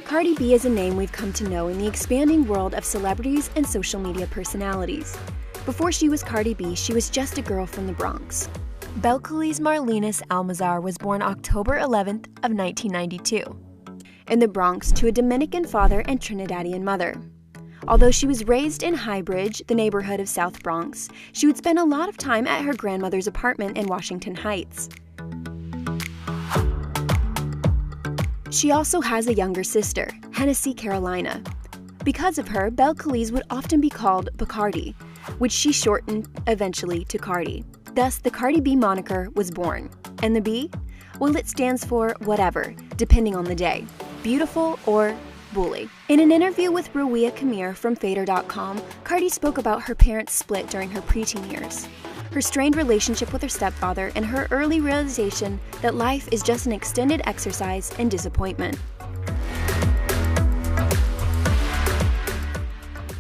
Cardi B is a name we've come to know in the expanding world of celebrities and social media personalities. Before she was Cardi B, she was just a girl from the Bronx. Belcalis Marlenis Almazar was born October 11th of 1992 in the Bronx to a Dominican father and Trinidadian mother. Although she was raised in Highbridge, the neighborhood of South Bronx, she would spend a lot of time at her grandmother's apartment in Washington Heights. She also has a younger sister, Hennessy Carolina. Because of her, Belcalis would often be called Bacardi, which she shortened eventually to Cardi. Thus, the Cardi B moniker was born. And the B? Well, it stands for whatever, depending on the day. Beautiful or bully. In an interview with Ruia Kamir from Fader.com, Cardi spoke about her parents' split during her preteen years, her strained relationship with her stepfather, and her early realization that life is just an extended exercise in disappointment.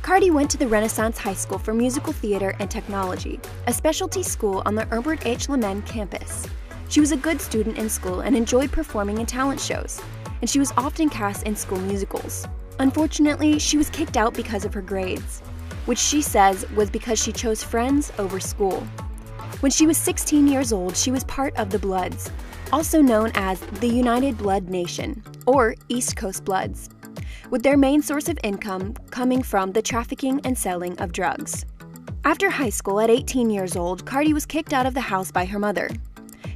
Cardi went to the Renaissance High School for Musical Theater and Technology, a specialty school on the Herbert H. Lehman campus. She was a good student in school and enjoyed performing in talent shows, and she was often cast in school musicals. Unfortunately, she was kicked out because of her grades, which she says was because she chose friends over school. When she was 16 years old, she was part of the Bloods, also known as the United Blood Nation, or East Coast Bloods, with their main source of income coming from the trafficking and selling of drugs. After high school at 18 years old, Cardi was kicked out of the house by her mother.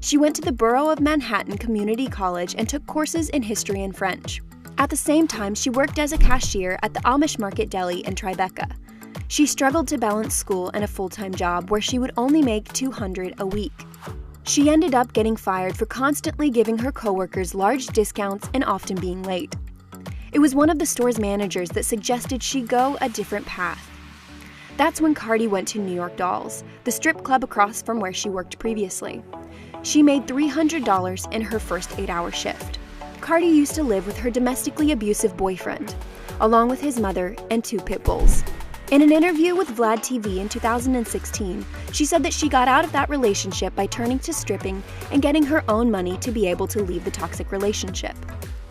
She went to the Borough of Manhattan Community College and took courses in history and French. At the same time, she worked as a cashier at the Amish Market Deli in Tribeca. She struggled to balance school and a full-time job where she would only make $200 a week. She ended up getting fired for constantly giving her coworkers large discounts and often being late. It was one of the store's managers that suggested she go a different path. That's when Cardi went to New York Dolls, the strip club across from where she worked previously. She made $300 in her first 8-hour shift. Cardi used to live with her domestically abusive boyfriend, along with his mother and 2 pit bulls. In an interview with Vlad TV in 2016, she said that she got out of that relationship by turning to stripping and getting her own money to be able to leave the toxic relationship.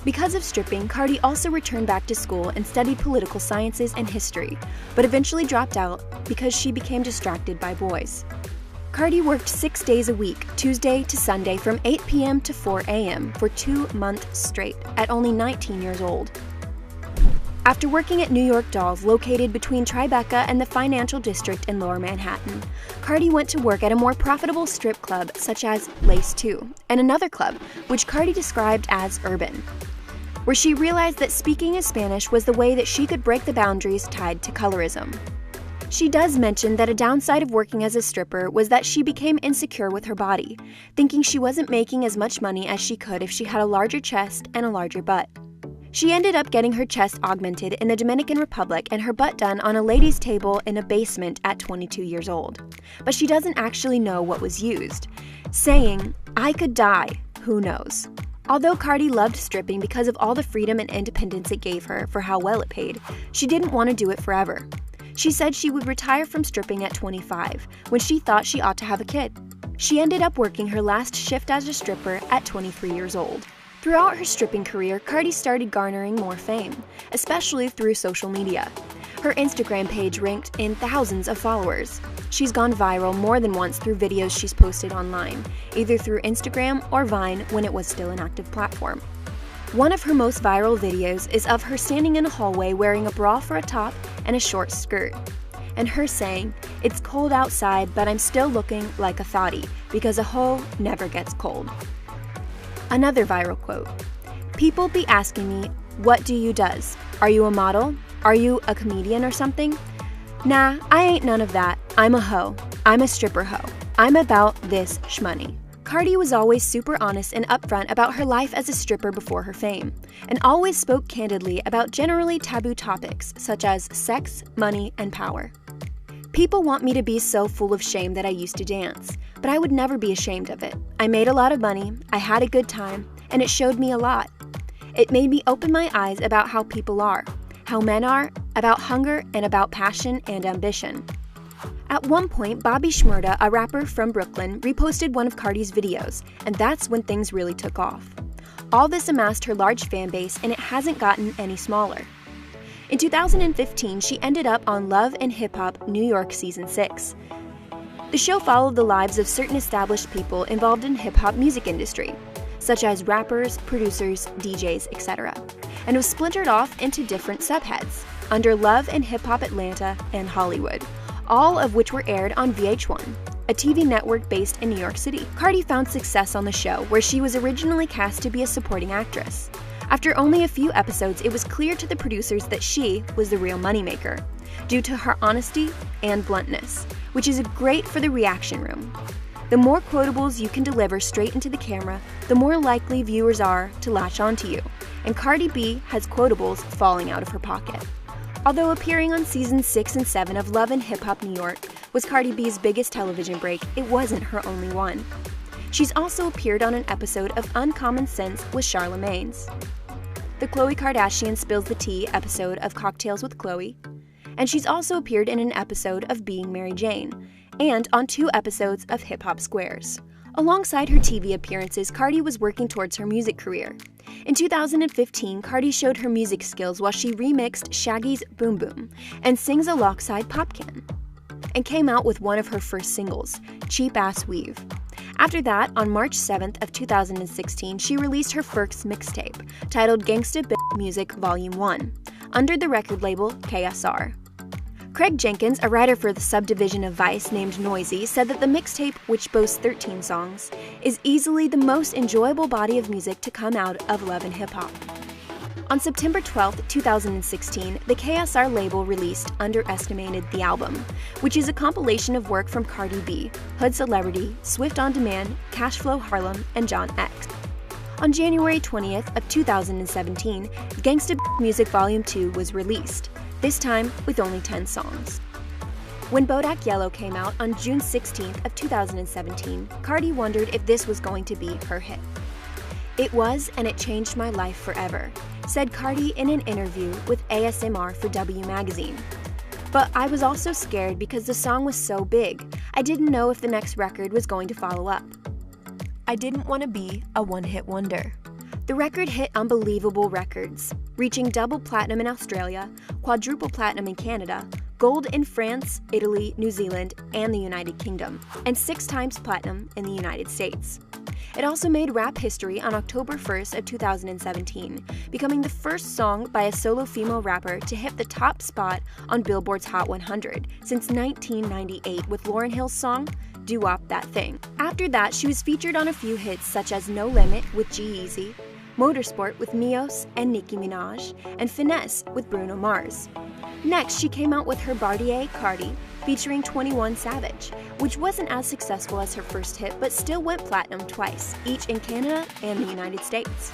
Because of stripping, Cardi also returned back to school and studied political sciences and history, but eventually dropped out because she became distracted by boys. Cardi worked 6 days a week, Tuesday to Sunday from 8 p.m. to 4 a.m. for 2 months straight, at only 19 years old. After working at New York Dolls, located between Tribeca and the Financial District in Lower Manhattan, Cardi went to work at a more profitable strip club such as Lace 2, and another club, which Cardi described as urban, where she realized that speaking in Spanish was the way that she could break the boundaries tied to colorism. She does mention that a downside of working as a stripper was that she became insecure with her body, thinking she wasn't making as much money as she could if she had a larger chest and a larger butt. She ended up getting her chest augmented in the Dominican Republic and her butt done on a ladies' table in a basement at 22 years old. But she doesn't actually know what was used, saying, "I could die, who knows?" Although Cardi loved stripping because of all the freedom and independence it gave her for how well it paid, she didn't want to do it forever. She said she would retire from stripping at 25, when she thought she ought to have a kid. She ended up working her last shift as a stripper at 23 years old. Throughout her stripping career, Cardi started garnering more fame, especially through social media. Her Instagram page ranked in thousands of followers. She's gone viral more than once through videos she's posted online, either through Instagram or Vine when it was still an active platform. One of her most viral videos is of her standing in a hallway wearing a bra for a top and a short skirt, and her saying, "It's cold outside, but I'm still looking like a thotty, because a hoe never gets cold." Another viral quote, "People be asking me, what do you does? Are you a model? Are you a comedian or something? Nah, I ain't none of that. I'm a hoe. I'm a stripper hoe. I'm about this shmoney." Cardi was always super honest and upfront about her life as a stripper before her fame, and always spoke candidly about generally taboo topics such as sex, money, and power. "People want me to be so full of shame that I used to dance, but I would never be ashamed of it. I made a lot of money, I had a good time, and it showed me a lot. It made me open my eyes about how people are, how men are, about hunger, and about passion and ambition." At one point, Bobby Shmurda, a rapper from Brooklyn, reposted one of Cardi's videos, and that's when things really took off. All this amassed her large fan base, and it hasn't gotten any smaller. In 2015, she ended up on Love and Hip Hop New York Season 6. The show followed the lives of certain established people involved in hip-hop music industry, such as rappers, producers, DJs, etc., and was splintered off into different subheads, under Love and Hip Hop Atlanta and Hollywood, all of which were aired on VH1, a TV network based in New York City. Cardi found success on the show, where she was originally cast to be a supporting actress. After only a few episodes, it was clear to the producers that she was the real moneymaker, due to her honesty and bluntness, which is great for the reaction room. The more quotables you can deliver straight into the camera, the more likely viewers are to latch onto you, and Cardi B has quotables falling out of her pocket. Although appearing on seasons 6 and 7 of Love and Hip Hop New York was Cardi B's biggest television break, it wasn't her only one. She's also appeared on an episode of Uncommon Sense with Charlamagne's, the Khloe Kardashian Spills the Tea episode of Cocktails with Khloe, and she's also appeared in an episode of Being Mary Jane, and on 2 episodes of Hip Hop Squares. Alongside her TV appearances, Cardi was working towards her music career. In 2015, Cardi showed her music skills while she remixed Shaggy's Boom Boom and sings alongside Popcan, and came out with one of her first singles, Cheap Ass Weave. After that, on March 7th of 2016, she released her first mixtape, titled Gangsta Bitch Music Volume 1, under the record label KSR. Craig Jenkins, a writer for the subdivision of Vice named Noisy, said that the mixtape, which boasts 13 songs, is easily the most enjoyable body of music to come out of Love and Hip Hop. On September 12, 2016, the KSR label released Underestimated the Album, which is a compilation of work from Cardi B, Hood Celebrity, Swift on Demand, Cashflow Harlem, and John X. On January 20th of 2017, Gangsta Bitch Music Volume 2 was released, this time with only 10 songs. When Bodak Yellow came out on June 16th of 2017, Cardi wondered if this was going to be her hit. "It was, and it changed my life forever," said Cardi in an interview with ASMR for W Magazine. "But I was also scared because the song was so big. I didn't know if the next record was going to follow up. I didn't want to be a one-hit wonder." The record hit unbelievable records, reaching double platinum in Australia, quadruple platinum in Canada, gold in France, Italy, New Zealand, and the United Kingdom, and 6 times platinum in the United States. It also made rap history on October 1st of 2017, becoming the first song by a solo female rapper to hit the top spot on Billboard's Hot 100 since 1998 with Lauryn Hill's song, Do Wop That Thing. After that, she was featured on a few hits such as No Limit with G-Eazy, Motorsport with Migos and Nicki Minaj, and Finesse with Bruno Mars. Next, she came out with her Bartier Cardi, featuring 21 Savage, which wasn't as successful as her first hit but still went platinum twice, each in Canada and the United States.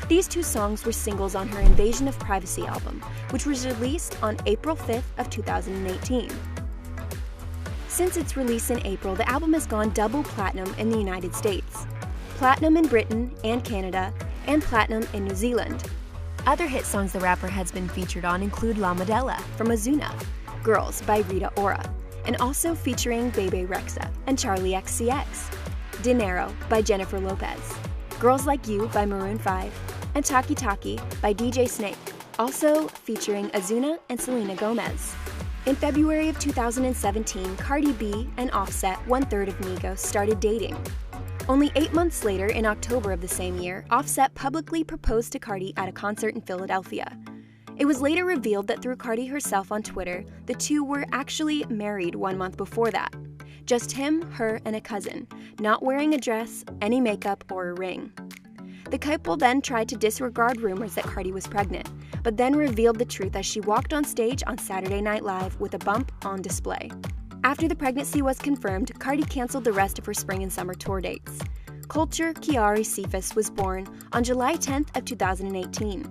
These 2 songs were singles on her Invasion of Privacy album, which was released on April 5th of 2018. Since its release in April, the album has gone double platinum in the United States, platinum in Britain and Canada, and platinum in New Zealand. Other hit songs the rapper has been featured on include La Modella from Ozuna, Girls by Rita Ora, and also featuring Bebe Rexha and Charlie XCX, Dinero by Jennifer Lopez, Girls Like You by Maroon 5, and Taki Taki by DJ Snake, also featuring Ozuna and Selena Gomez. In February of 2017, Cardi B and Offset, 1/3 of Migos, started dating. Only 8 months later, in October of the same year, Offset publicly proposed to Cardi at a concert in Philadelphia. It was later revealed that through Cardi herself on Twitter, the two were actually married 1 month before that. Just him, her, and a cousin, not wearing a dress, any makeup, or a ring. The couple then tried to disregard rumors that Cardi was pregnant, but then revealed the truth as she walked on stage on Saturday Night Live with a bump on display. After the pregnancy was confirmed, Cardi canceled the rest of her spring and summer tour dates. Culture Kiari Cephas was born on July 10th of 2018.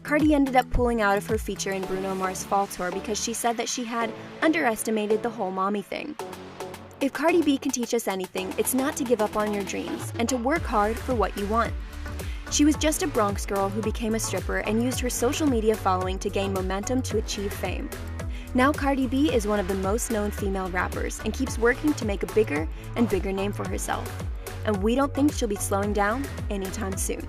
Cardi ended up pulling out of her feature in Bruno Mars' fall tour because she said that she had underestimated the whole mommy thing. If Cardi B can teach us anything, it's not to give up on your dreams and to work hard for what you want. She was just a Bronx girl who became a stripper and used her social media following to gain momentum to achieve fame. Now Cardi B is one of the most known female rappers and keeps working to make a bigger and bigger name for herself. And we don't think she'll be slowing down anytime soon.